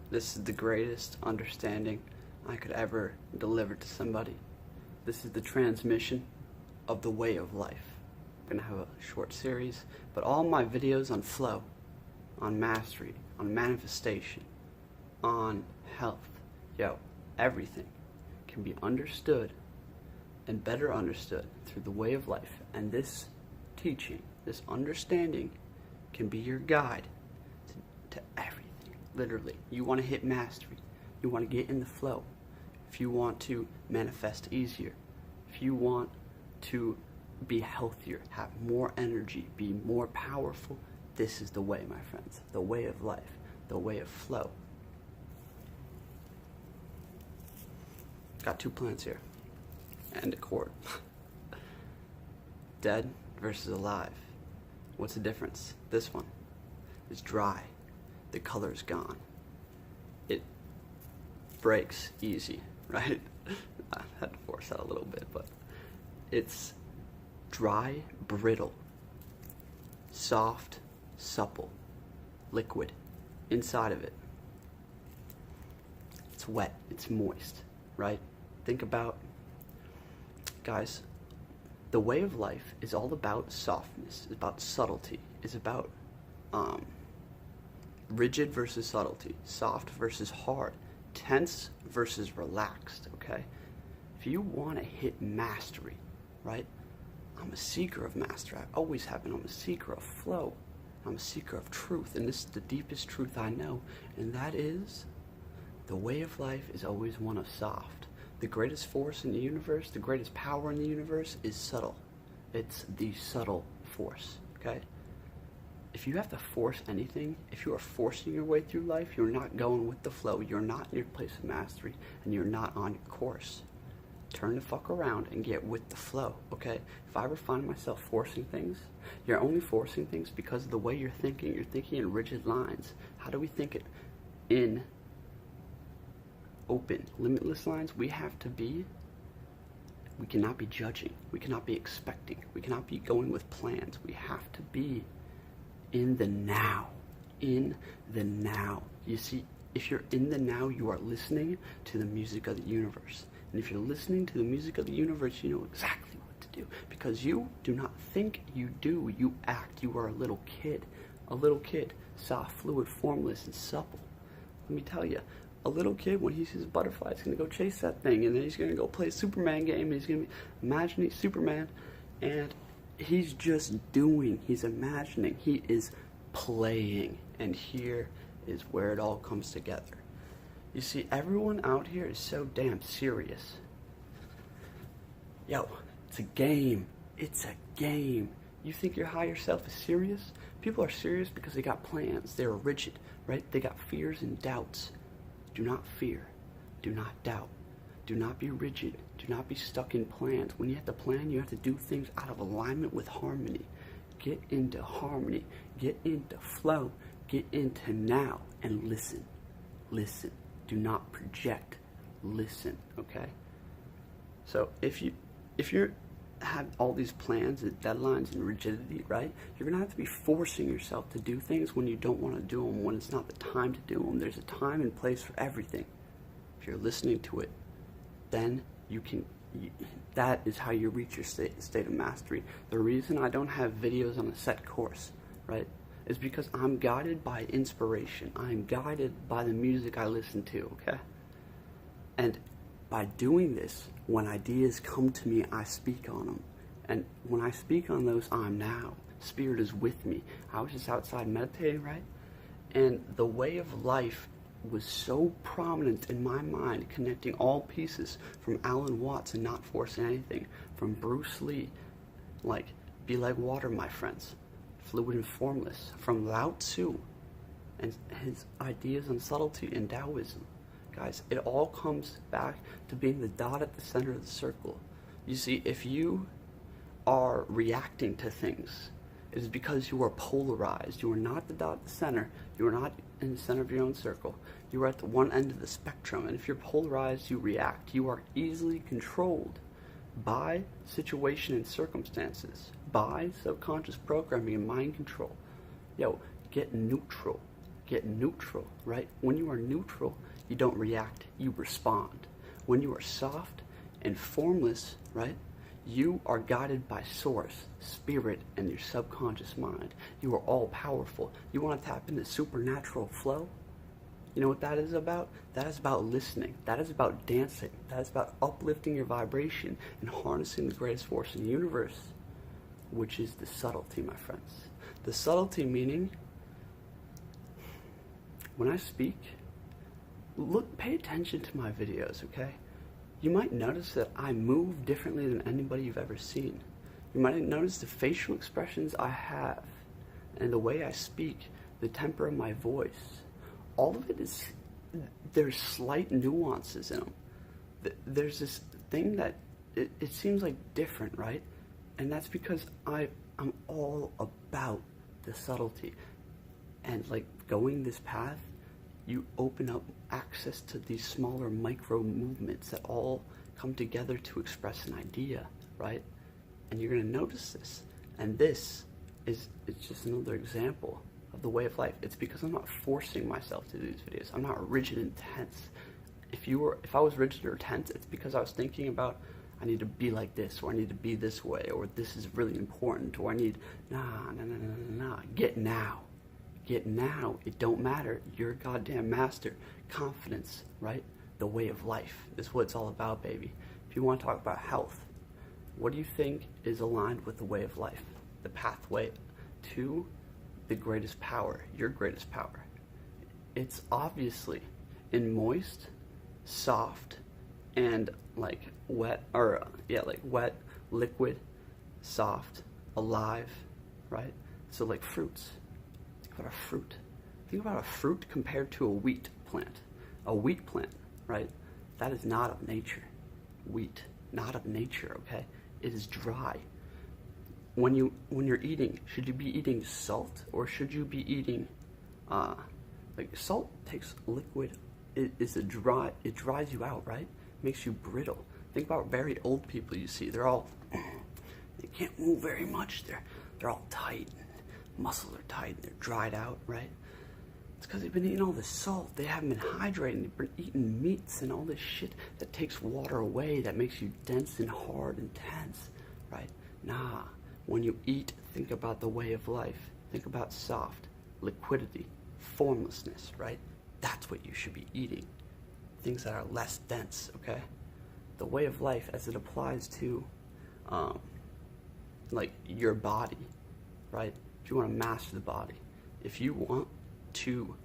This is the greatest understanding I could ever deliver to somebody. This is the transmission of the way of life. I'm gonna have a short series, but all my videos on flow, on mastery, on manifestation, on health, everything can be understood and better understood through the way of life. And this teaching, this understanding can be your guide to everything. Literally, you want to hit mastery, you want to get in the flow, if you want to manifest easier, if you want to be healthier, have more energy, be more powerful, this is the way, my friends. The way of life, the way of flow. Got two plants here and a cord. Dead versus alive. What's the difference? This one is dry. The color is gone. It breaks easy, right? I had to force that a little bit, but it's dry, brittle, soft, supple, liquid inside of it. It's wet, it's moist, right? Think about, guys, the way of life is all about softness, it's about subtlety, it's about rigid versus subtlety, soft versus hard, tense versus relaxed, okay? If you want to hit mastery, right? I'm a seeker of mastery. I always have been. I'm a seeker of flow. I'm a seeker of truth, and this is the deepest truth I know, and that is the way of life is always one of soft. The greatest force in the universe, the greatest power in the universe is subtle. It's the subtle force, okay? If you have to force anything, if you are forcing your way through life, you're not going with the flow, you're not in your place of mastery, and you're not on your course. Turn the fuck around and get with the flow, okay? If I ever find myself forcing things, you're only forcing things because of the way you're thinking. You're thinking in rigid lines. How do we think it in open, limitless lines? We cannot be judging. We cannot be expecting. We cannot be going with plans. We have to be in the now. In the now. You see, if you're in the now, you are listening to the music of the universe. And if you're listening to the music of the universe, you know exactly what to do. Because you do not think, you do. You act. You are a little kid. A little kid. Soft, fluid, formless, and supple. Let me tell you, a little kid, when he sees a butterfly, he's going to go chase that thing. And then he's going to go play a Superman game. And he's going to imagine he's Superman. And he's just doing. He's imagining. He is playing. And here is where it all comes together. You see, everyone out here is so damn serious. Yo, it's a game. It's a game. You think your higher self is serious? People are serious because they got plans. They're rigid, right? They got fears and doubts. Do not fear. Do not doubt. Do not be rigid. Do not be stuck in plans. When you have to plan, you have to do things out of alignment with harmony. Get into harmony. Get into flow. Get into now and listen. Listen. Do not project. Listen, okay? So if you have all these plans and deadlines and rigidity, right? You're gonna have to be forcing yourself to do things when you don't want to do them, when it's not the time to do them. There's a time and place for everything. If you're listening to it, then that is how you reach your state of mastery. The reason I don't have videos on a set course, right, is because I'm guided by inspiration. I'm guided by the music I listen to, okay? And by doing this, when ideas come to me, I speak on them. And when I speak on those, I'm now. Spirit is with me. I was just outside meditating, right? And the way of life was so prominent in my mind, connecting all pieces, from Alan Watts and not forcing anything, from Bruce Lee, like, be like water, my friends, fluid and formless, from Lao Tzu and his ideas on subtlety and Daoism. Guys, it all comes back to being the dot at the center of the circle. You see, if you are reacting to things, it is because you are polarized. You are not the dot at the center. You are not in the center of your own circle. You are at the one end of the spectrum. And if you're polarized, you react. You are easily controlled by situation and circumstances, by subconscious programming and mind control. Yo, get neutral. get neutral, right? When you are neutral, you don't react, you respond. When you are soft and formless, right? You are guided by source, spirit, and your subconscious mind. You are all powerful. You want to tap into supernatural flow? You know what that is about? That is about listening. That is about dancing. That is about uplifting your vibration and harnessing the greatest force in the universe, which is the subtlety, my friends. The subtlety meaning, when I speak, pay attention to my videos, okay? You might notice that I move differently than anybody you've ever seen. You might notice the facial expressions I have and the way I speak, the temper of my voice. All of it is, there's slight nuances in them. There's this thing that it seems like different, right? And that's because I'm all about the subtlety. And like going this path, you open up access to these smaller micro movements that all come together to express an idea, right? And you're gonna notice this. And this it's just another example of the way of life. It's because I'm not forcing myself to do these videos. I'm not rigid and tense. If I was rigid or tense, it's because I was thinking about, I need to be like this, or I need to be this way, or this is really important, or I need, nah. Get now. It don't matter. You're a goddamn master. Confidence, right? The way of life is what it's all about, baby. If you want to talk about health, what do you think is aligned with the way of life? The pathway to the greatest power, your greatest power. It's obviously in moist, soft, and like wet, like wet, liquid, soft, alive, right? So like fruits. Think about a fruit. Think about a fruit compared to a wheat plant. A wheat plant, right? That is not of nature. Wheat, not of nature, okay? It is dry. When you're eating, should you be eating salt or should you be eating, like salt takes liquid, it dries you out, right? Makes you brittle. Think about very old people you see. They're all, they can't move very much. They're all tight. Muscles are tight. They're dried out, right? It's because they've been eating all this salt. They haven't been hydrating. They've been eating meats and all this shit that takes water away, that makes you dense and hard and tense, right? Nah. When you eat, think about the way of life. Think about soft, liquidity, formlessness, right? That's what you should be eating. Things that are less dense, okay? The way of life as it applies to, like, your body, right? If you want to master the body, if you want to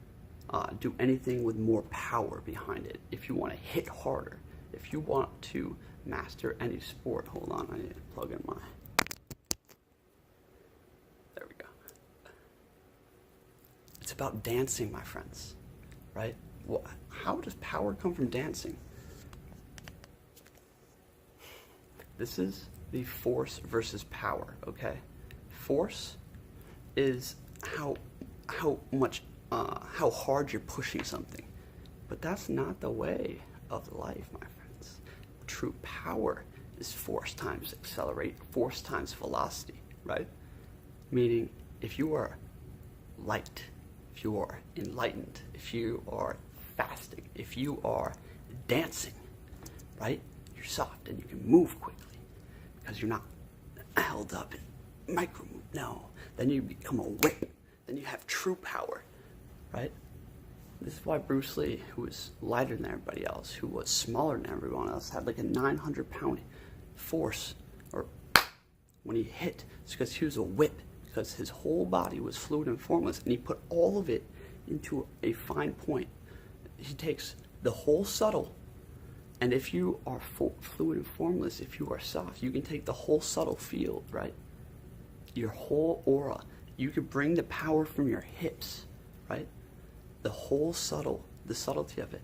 do anything with more power behind it, if you want to hit harder, if you want to master any sport, hold on, I need to plug in my... There we go. It's about dancing, my friends, right? Well, how does power come from dancing? This is the force versus power, okay? Force is how hard you're pushing something. But that's not the way of life, my friends. True power is force times accelerate, force times velocity, right? Meaning, if you are light, if you are enlightened, if you are fasting, if you are dancing, right? You're soft and you can move quickly because you're not held up in micro move. No, then you become a whip. Then you have true power, right? This is why Bruce Lee, who was lighter than everybody else, who was smaller than everyone else, had like a 900-pound force, or when he hit, it's because he was a whip, because his whole body was fluid and formless, and he put all of it into a fine point. He takes the whole subtle, and if you are fluid and formless, if you are soft, you can take the whole subtle field, right? Your whole aura. You could bring the power from your hips, right? The whole the subtlety of it.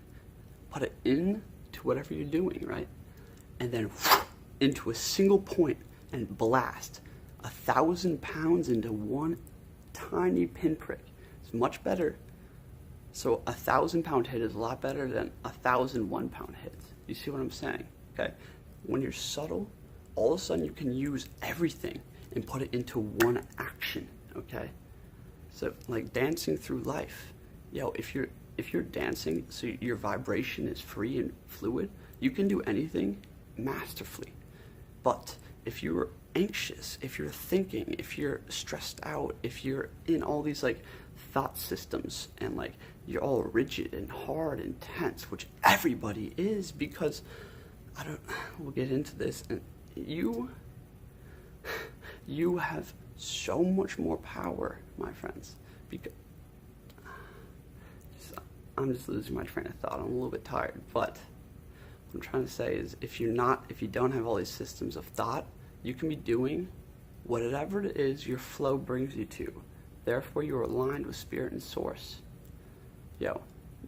Put it into whatever you're doing, right? And then into a single point and blast 1,000 pounds into one tiny pinprick. It's much better. So 1,000-pound hit is a lot better than 1,000 one-pound hits. You see what I'm saying? Okay? When you're subtle, all of a sudden you can use everything and put it into one action. Okay? So like dancing through life Yo, if you're dancing, so your vibration is free and fluid, you can do anything masterfully. But if you're anxious, if you're thinking, if you're stressed out, if you're in all these like thought systems and like you're all rigid and hard and tense, which everybody is, because we'll get into this, and you have so much more power, my friends, because I'm just losing my train of thought. I'm a little bit tired, but what I'm trying to say is if you don't have all these systems of thought, you can be doing whatever it is your flow brings you to. Therefore, you're aligned with spirit and source. Yo,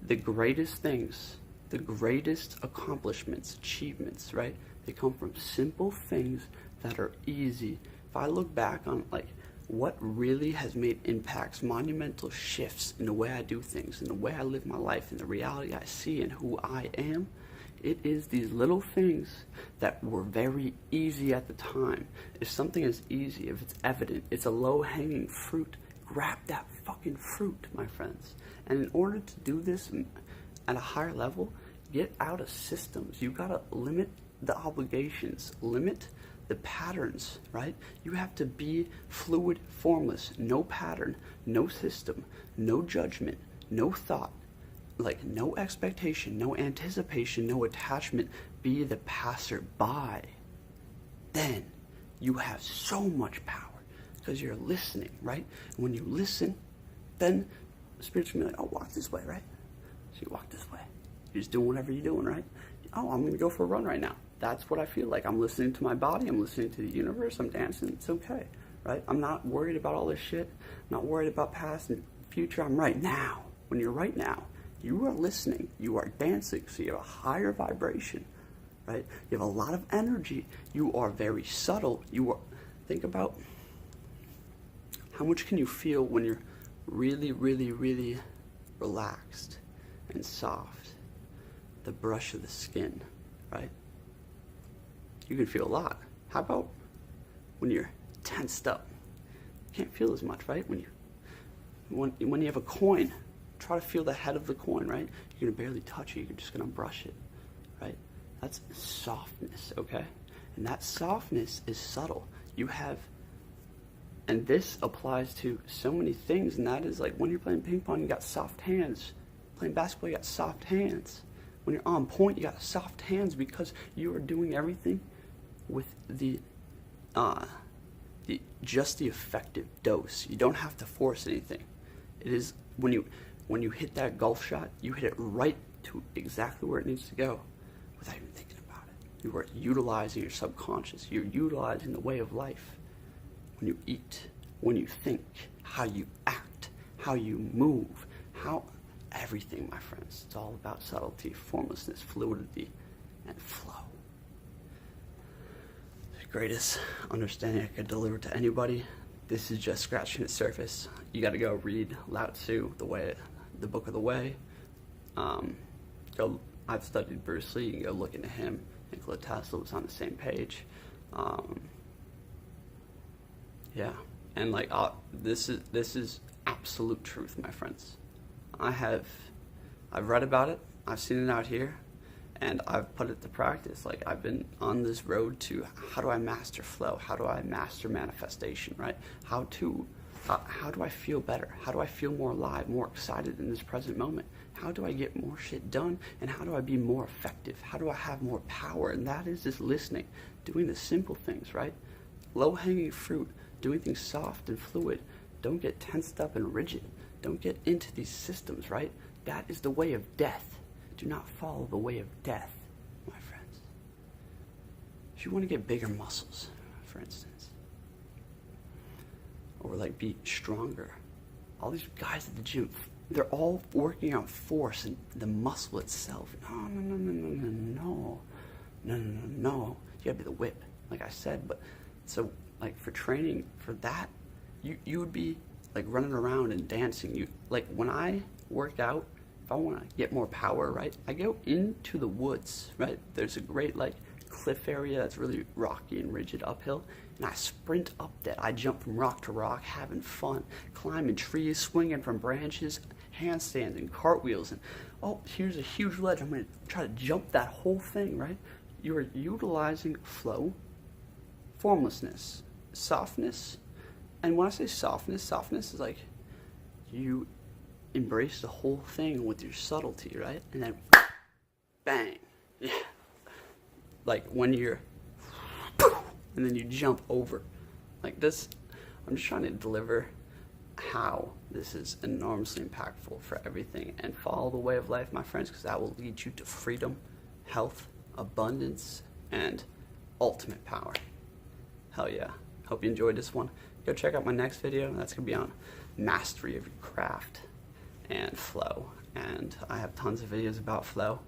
the greatest things, the greatest accomplishments, achievements, right? They come from simple things that are easy. If I look back on like what really has made impacts, monumental shifts in the way I do things, in the way I live my life, in the reality I see and who I am, it is these little things that were very easy at the time. If something is easy, if it's evident, it's a low-hanging fruit, grab that fucking fruit, my friends. And in order to do this at a higher level, get out of systems. You gotta limit the obligations, limit the patterns, right? You have to be fluid, formless, no pattern, no system, no judgment, no thought, like no expectation, no anticipation, no attachment. Be the passerby. Then you have so much power because you're listening, right? And when you listen, then the spirit's gonna be like, oh, walk this way, right? So you walk this way. You're just doing whatever you're doing, right? Oh, I'm gonna go for a run right now. That's what I feel like. I'm listening to my body. I'm listening to the universe. I'm dancing. It's okay, right? I'm not worried about all this shit. I'm not worried about past and future. I'm right now. When you're right now, you are listening. You are dancing. So you have a higher vibration, right? You have a lot of energy. You are very subtle. Think about how much can you feel when you're really, really, really relaxed and soft. The brush of the skin, right? You can feel a lot. How about when you're tensed up? You can't feel as much, right? When you have a coin, try to feel the head of the coin, right? You're gonna barely touch it. You're just gonna brush it, right? That's softness, okay? And that softness is subtle. And this applies to so many things, and that is like when you're playing ping pong, you got soft hands. Playing basketball, you got soft hands. When you're on point, you got soft hands because you are doing everything with the effective dose. You don't have to force anything. It is when you hit that golf shot, you hit it right to exactly where it needs to go without even thinking about it. You are utilizing your subconscious. You're utilizing the way of life. When you eat, when you think, how you act, how you move, everything, my friends. It's all about subtlety, formlessness, fluidity, and flow. The greatest understanding I could deliver to anybody. This is just scratching the surface. You got to go read Lao Tzu, the Book of the Way. I've studied Bruce Lee. You can go look into him. Nikola Tesla was on the same page. Yeah, and like this is absolute truth, my friends. I've read about it, I've seen it out here, and I've put it to practice. Like I've been on this road to how do I master flow? How do I master manifestation, right? How do I feel better? How do I feel more alive, more excited in this present moment? How do I get more shit done? And how do I be more effective? How do I have more power? And that is just listening, doing the simple things, right? Low-hanging fruit, doing things soft and fluid. Don't get tensed up and rigid. Don't get into these systems, right? That is the way of death. Do not follow the way of death, my friends. If you want to get bigger muscles, for instance, or like be stronger, all these guys at the gym, they're all working on force and the muscle itself. No. You gotta be the whip, like I said. But so, like for training for that, you would be like running around and dancing. Like when I work out, if I want to get more power, right, I go into the woods, right? There's a great like cliff area that's really rocky and rigid uphill, and I sprint up that. I jump from rock to rock, having fun, climbing trees, swinging from branches, handstands and cartwheels and, oh, here's a huge ledge, I'm going to try to jump that whole thing, right? You are utilizing flow, formlessness, softness. And when I say softness, softness is like you embrace the whole thing with your subtlety, right? And then bang. Yeah. Like when you're, and then you jump over. Like this, I'm just trying to deliver how this is enormously impactful for everything. And follow the way of life, my friends, because that will lead you to freedom, health, abundance, and ultimate power. Hell yeah. Hope you enjoyed this one. Go check out my next video. That's going to be on mastery of your craft and flow. And I have tons of videos about flow.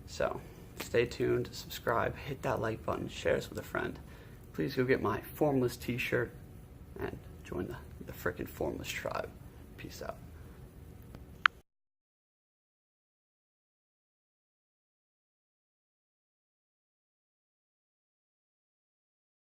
So stay tuned, subscribe, hit that like button, share this with a friend. Please go get my Formless t-shirt and join the freaking Formless tribe. Peace out.